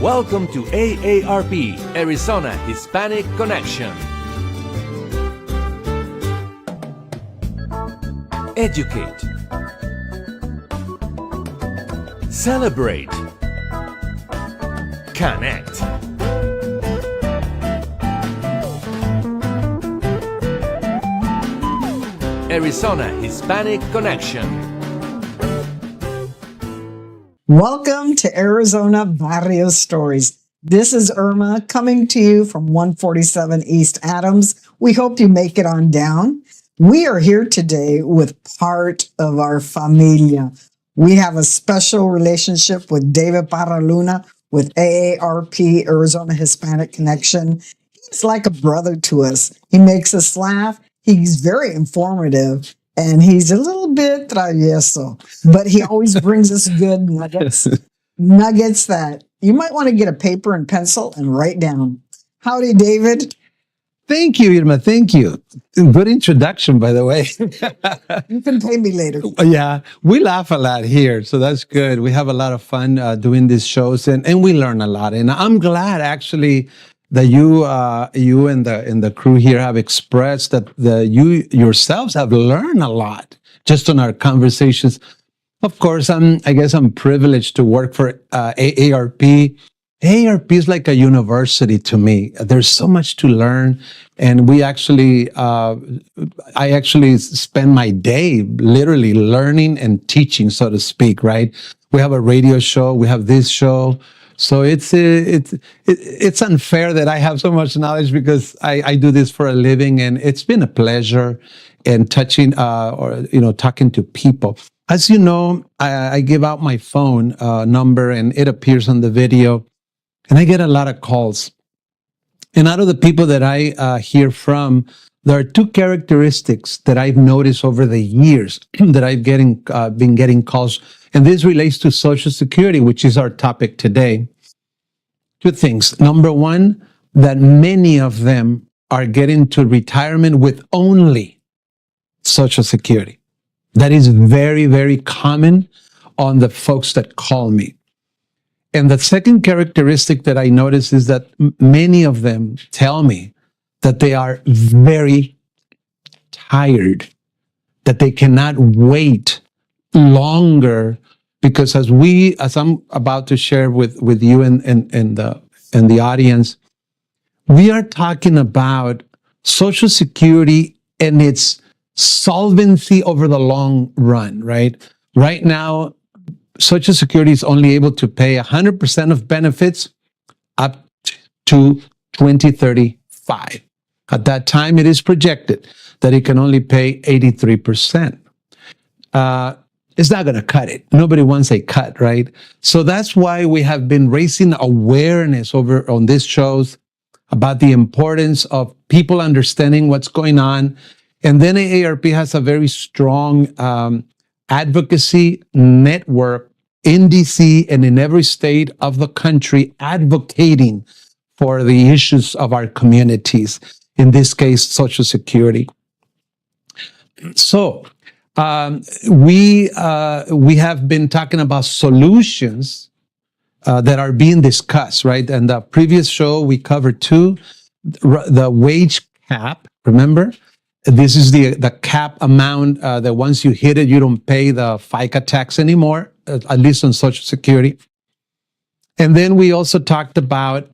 Welcome to AARP, Arizona Hispanic Connection. Educate. Celebrate. Connect. Arizona Hispanic Connection. Welcome to Arizona Barrio Stories. This is Irma coming to you from 147 East Adams. We hope you make it on down. We are here today with part of our familia. We have a special relationship with David Parraluna with AARP, Arizona Hispanic Connection. He's like a brother to us. He makes us laugh. He's very informative. And he's a little bit travieso, but he always brings us good nuggets that you might want to get a paper and pencil and write down. Howdy, David. Thank you, Irma. Thank you. Good introduction, by the way. You can pay me later. Yeah, we laugh a lot here, so that's good. We have a lot of fun doing these shows, and we learn a lot. And I'm glad, actually, that you and the crew here have expressed that you yourselves have learned a lot just on our conversations. Of course, I guess I'm privileged to work for AARP. AARP is like a university to me. There's so much to learn, and I actually spend my day literally learning and teaching, so to speak. Right? We have a radio show. We have this show. So it's unfair that I have so much knowledge because I do this for a living, and it's been a pleasure in talking to people. As you know, I give out my phone number, and it appears on the video, and I get a lot of calls. And out of the people that I hear from, there are two characteristics that I've noticed over the years that I've been getting calls. And this relates to Social Security, which is our topic today. Two things. Number one, that many of them are getting to retirement with only Social Security. That is very, very common on the folks that call me. And the second characteristic that I notice is that many of them tell me that they are very tired, that they cannot wait longer, because as I'm about to share with you and the audience, we are talking about Social Security and its solvency over the long run, right? Right now, Social Security is only able to pay 100% of benefits up to 2035. At that time, it is projected that it can only pay 83%. It's not going to cut it. Nobody wants a cut, right? So that's why we have been raising awareness over on these shows about the importance of people understanding what's going on. And then AARP has a very strong advocacy network in DC and in every state of the country advocating for the issues of our communities, in this case, Social Security. So we have been talking about solutions that are being discussed, right? And the previous show, we covered two, the wage cap, remember? This is the cap amount that once you hit it, you don't pay the FICA tax anymore, at least on Social Security. And then we also talked about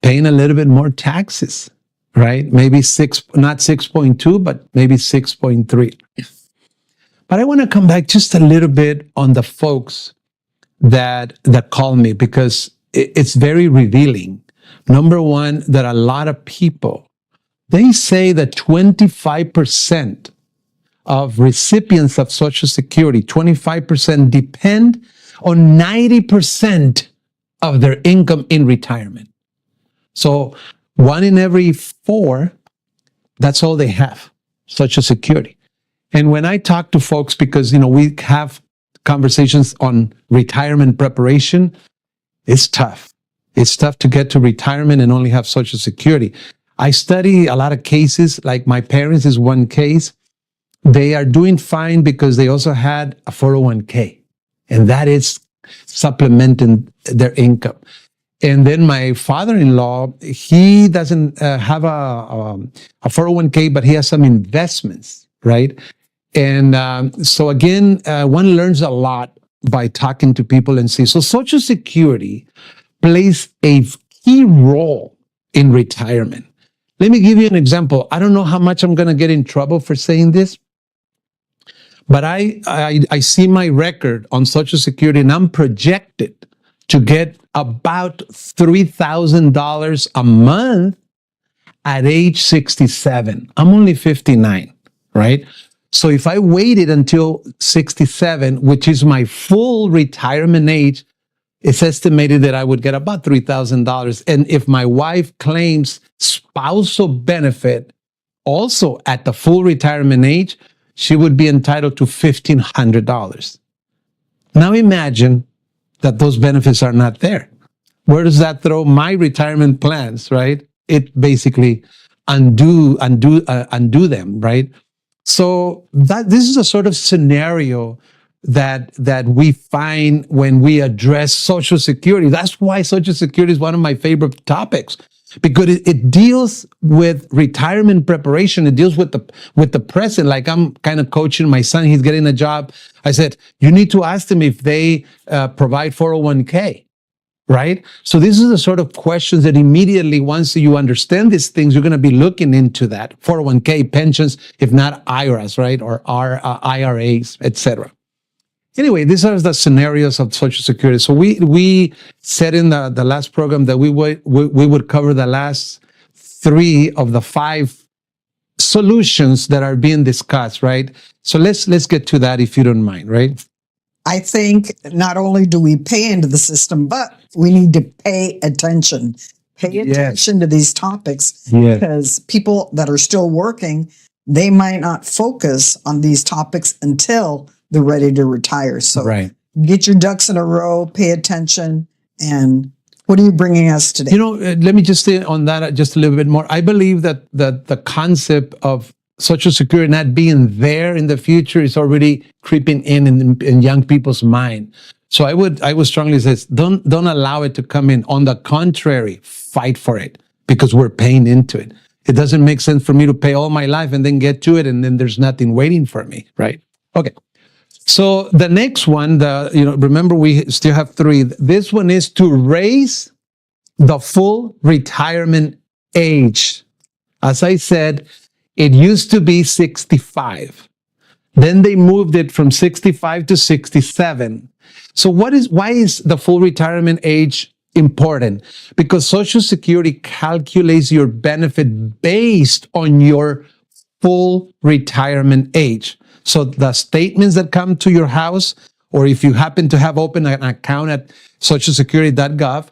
paying a little bit more taxes, right? Maybe not 6.2, but maybe 6.3. But I want to come back just a little bit on the folks that call me, because it's very revealing. Number one, that a lot of people, they say that 25% of recipients of Social Security, 25% depend on 90% of their income in retirement. So 1 in every 4, that's all they have, Social Security. And when I talk to folks, because, we have conversations on retirement preparation, it's tough. It's tough to get to retirement and only have Social Security. I study a lot of cases, like my parents is one case. they are doing fine because they also had a 401k, and that is supplementing their income. And then my father-in-law, he doesn't have a 401k, but he has some investments, right? And so again, one learns a lot by talking to people and see. So Social Security plays a key role in retirement. Let me give you an example. I don't know how much I'm going to get in trouble for saying this, but I see my record on Social Security, and I'm projected to get about $3,000 a month at age 67. I'm only 59, right? So if I waited until 67, which is my full retirement age, it's estimated that I would get about $3,000. And if my wife claims spousal benefit also at the full retirement age, she would be entitled to $1,500. Now imagine that those benefits are not there. Where does that throw my retirement plans, right? It basically undo them, right? So this is a sort of scenario that we find when we address Social Security. That's why Social Security is one of my favorite topics, because it deals with retirement preparation. It deals with the present. Like I'm kind of coaching my son. He's getting a job. I said, you need to ask them if they provide 401k. Right? So this is the sort of questions that immediately, once you understand these things, you're going to be looking into that 401k, pensions, if not IRAs, right? Or IRAs, etc. Anyway, these are the scenarios of Social Security. So we said in the last program that we would cover the last 3 of the 5 solutions that are being discussed, right? So let's get to that if you don't mind, right? I think not only do we pay into the system, but we need to pay attention. Pay attention to these topics, because people that are still working, they might not focus on these topics until they're ready to retire. So get your ducks in a row, pay attention. And what are you bringing us today? Let me just say on that just a little bit more. I believe that the concept of Social Security not being there in the future is already creeping in young people's mind. So I would strongly say, don't allow it to come in. On the contrary, fight for it, because we're paying into it. It doesn't make sense for me to pay all my life and then get to it and then there's nothing waiting for me, right? Okay. So the next one, remember we still have 3. This one is to raise the full retirement age. As I said, it used to be 65. Then they moved it from 65 to 67. So why is the full retirement age important? Because Social Security calculates your benefit based on your full retirement age. So the statements that come to your house, or if you happen to have opened an account at socialsecurity.gov,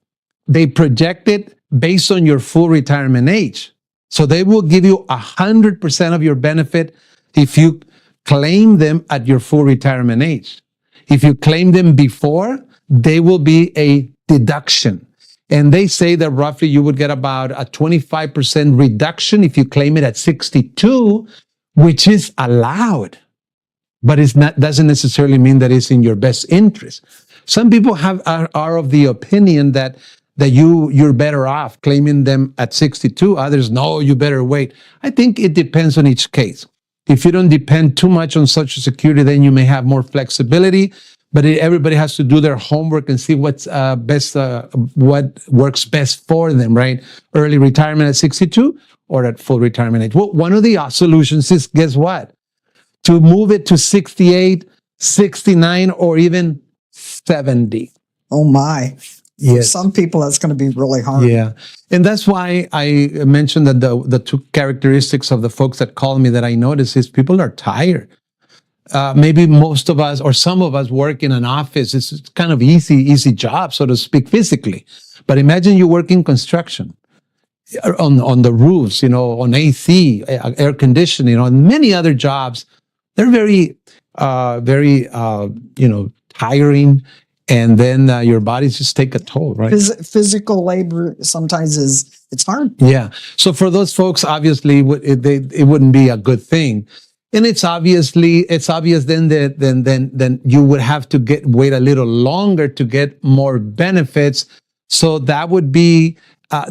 they project it based on your full retirement age. So they will give you 100% of your benefit if you claim them at your full retirement age. If you claim them before, they will be a deduction. And they say that roughly you would get about a 25% reduction if you claim it at 62, which is allowed. But doesn't necessarily mean that it's in your best interest. Some people are of the opinion that you're better off claiming them at 62. Others, no, you better wait. I think it depends on each case. If you don't depend too much on Social Security, then you may have more flexibility. But everybody has to do their homework and see what's best, what works best for them, right? Early retirement at 62 or at full retirement age. Well, one of the solutions is, guess what? To move it to 68, 69, or even 70. Oh my. For some people, that's going to be really hard. Yeah. And that's why I mentioned that the 2 characteristics of the folks that call me that I notice is people are tired. Maybe most of us or some of us work in an office. It's kind of easy job, so to speak, physically. But imagine you work in construction, on the roofs, on AC, air conditioning, and many other jobs. They're very tiring. And then your bodies just take a toll, right? Physical labor sometimes it's hard. Yeah. So for those folks, obviously, it wouldn't be a good thing. And it's obvious then that then you would have to wait a little longer to get more benefits. So that would be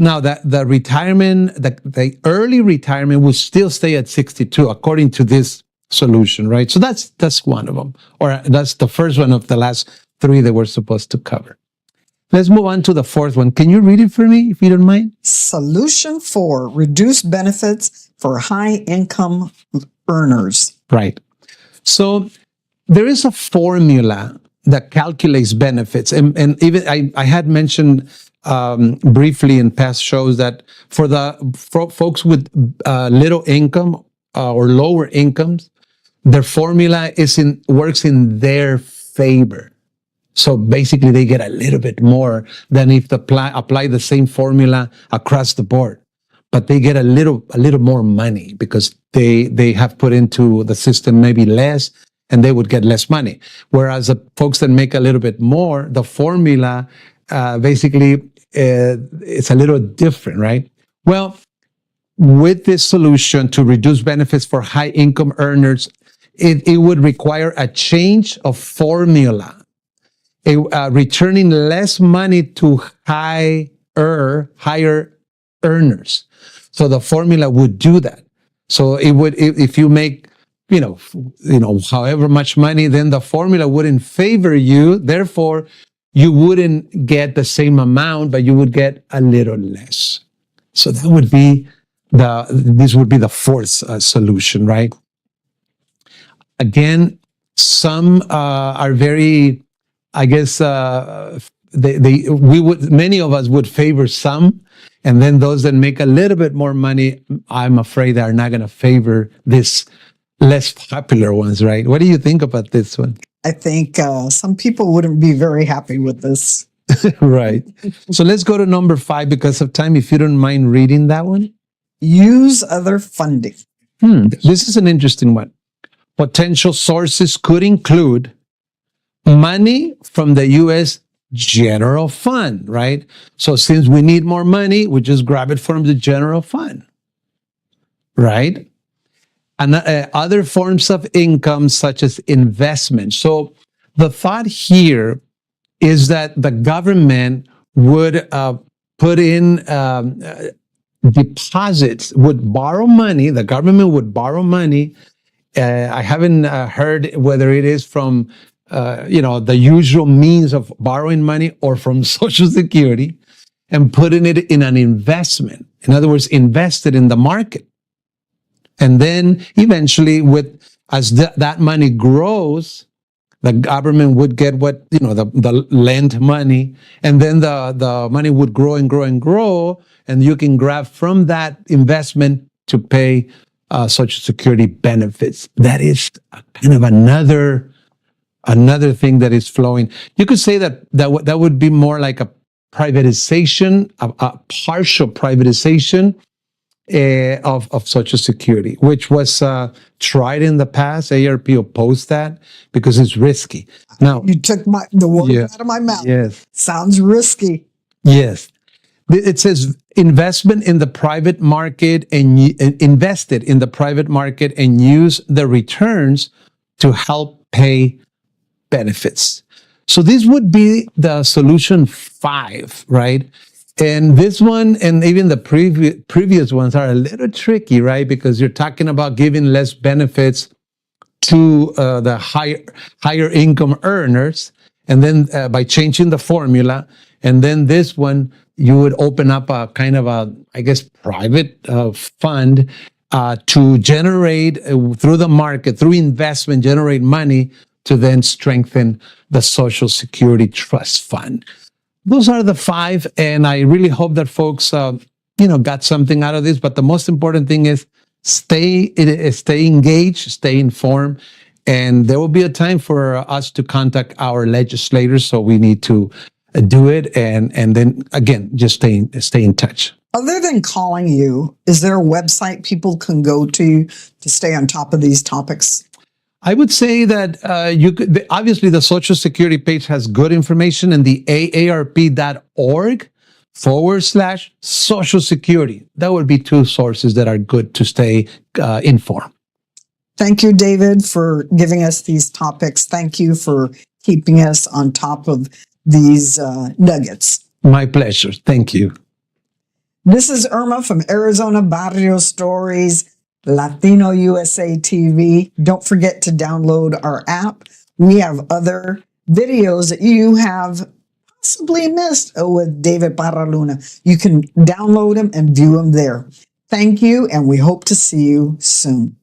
now that the retirement, the early retirement will still stay at 62 according to this solution, right? So that's one of them, or that's the first one of the last three that we're supposed to cover. Let's move on to the fourth one. Can you read it for me, if you don't mind? Solution 4, reduce benefits for high income earners. Right. So there is a formula that calculates benefits. And even I had mentioned briefly in past shows that for folks with little income or lower incomes, their formula works in their favor. So basically, they get a little bit more than if they apply the same formula across the board. But they get a little more money because they have put into the system maybe less, and they would get less money. Whereas the folks that make a little bit more, the formula basically it's a little different, right? Well, with this solution to reduce benefits for high income earners, it would require a change of formula. Returning less money to higher earners. So the formula would do that. So it would, if you make, however much money, then the formula wouldn't favor you. Therefore, you wouldn't get the same amount, but you would get a little less. So that would be this would be the fourth solution, right? Again, some are very, I guess many of us would favor some, and then those that make a little bit more money, I'm afraid are not going to favor this less popular ones, right? What do you think about this one? I think some people wouldn't be very happy with this. Right. So let's go to number 5 because of time, if you don't mind reading that one. Use other funding. This is an interesting one. Potential sources could include money from the U.S. general fund, right? So since we need more money, we just grab it from the general fund, right? And other forms of income such as investment. So the thought here is that the government would put in deposits, would borrow money. The government would borrow money. I haven't heard whether it is from the usual means of borrowing money or from Social Security, and putting it in an investment. In other words, invested in the market. And then eventually, as that money grows, the government would get the lent money, and then the money would grow and grow and grow, and you can grab from that investment to pay Social Security benefits. That is kind of another thing that is flowing. You could say that would be more like a privatization, a partial privatization of Social Security, which was tried in the past. ARP opposed that because it's risky. Now, you took the words out of my mouth. Yes. Sounds risky. Yes. It says investment in the private market and invested in the private market and use the returns to help pay benefits. So this would be the solution 5, right? And this one and even the previous ones are a little tricky, right? Because you're talking about giving less benefits to the higher income earners, and then by changing the formula, and then this one you would open up a kind of private fund to generate through the market, through investment, generate money to then strengthen the Social Security Trust Fund. Those are the 5, and I really hope that folks, got something out of this. But the most important thing is stay engaged, stay informed, and there will be a time for us to contact our legislators. So we need to do it, and then again, just stay in touch. Other than calling you, is there a website people can go to stay on top of these topics? I would say that you could, obviously the Social Security page has good information, and the aarp.org/Social Security. That would be 2 sources that are good to stay informed. Thank you, David, for giving us these topics. Thank you for keeping us on top of these nuggets. My pleasure. Thank you. This is Irma from Arizona Barrio Stories, Latino USA TV. Don't forget to download our app. We have other videos that you have possibly missed with David Parraluna. You can download them and view them there. Thank you, and we hope to see you soon.